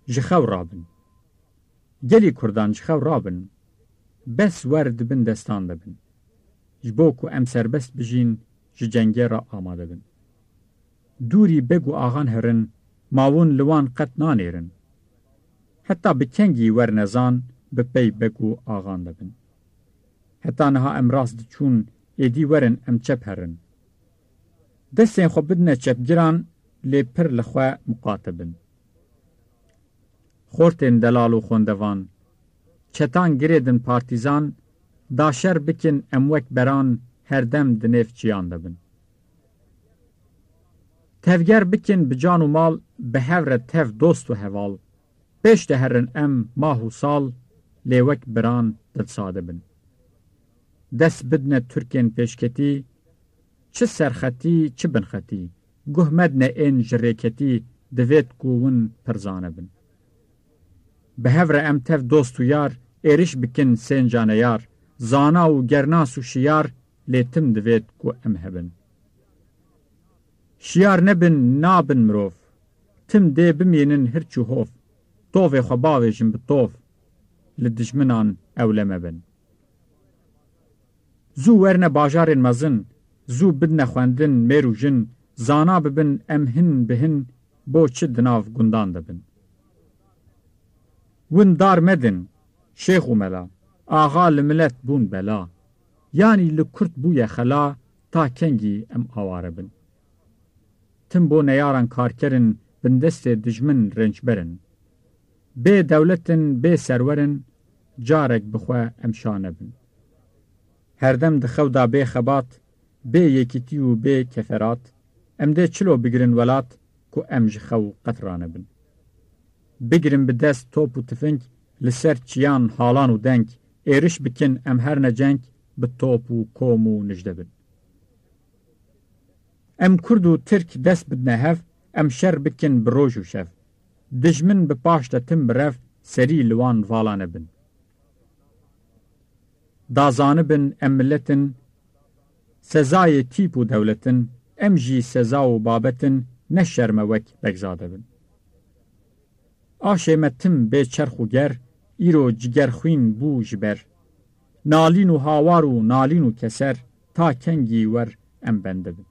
جخو رابن. گلی کردان جخو رابن. بس ورد بن دستان دبن. جبو کو ام سربست بجین جنگه را آماده بن. دوری بگو آغان هرن ماون لوان قط نانیرن. حتی بکنگی ورنزان بپی بگو آغان دبن. حتی نها ام راست چون ایدی ورن ام چپ هرن. دستین خو بدنه چپ گران لی پر لخواه مقاتبن. خورتین دلالو خوندوان چتان گریدن پارتیزان داشر بکن اموک بران هر دم دنیف چیان دبن. تفگر بکن بجان و مال به هور تف دوست و هوال پیش دهرن ام ماه و سال لیوک بران دل ساده بن. دست بدنه ترکین پیشکتی چه سرخطی چه بنخطی گهمدنه این جریکتی دوید گوون پرزانه بن. به هور ام تف دوست و یار ایرش بکن سنجانه یار زانا و گرناس و شیار لیتم دوید گو ام هبن. شیار نبن نابن مروف تم دی بمینن هرچو هوف طوف خباوی جن بطوف لدجمنان اولمه بن. زو ورنه باجارین مزن زو بدنه خواندن میرو جن زانا ببن امهن بهن بو چه دناف گندان دبن. ون دار مدن شیخ و ملا آغا لملت بون بلا یعنی لکرت بوی خلا تا کنگی ام آواره بن. تم بو نیاران کارکرن بندست دجمن رنج برن. بی دولتن بی سرورن جارک بخواه امشانه بن. هر دم دخو دا بی خبات بی یکیتی و بی کفرات ام ده چلو بگرن ولات کو ام جخو قطرانه بن. بگرن به دست توپ و تفنگ لسر چیان حالان و دنگ ایرش بکن ام هر نجنگ به توپ و کوم و نجده بن. ام کرد و ترک دست بدنه هف ام شر بکن بروج و شف دجمن به پاشتا تم برف سری لوان والانه بن. دازانه بن ام ملتن سزای تیپ و دولتن ام جی سزا و بابتن نشرمه وک بگزاده بن. آشه متم به چرخ و گر ایرو جگر خوین بو جبر نالین و هاوار و نالین و کسر تا کنگی ور ام بنده بن.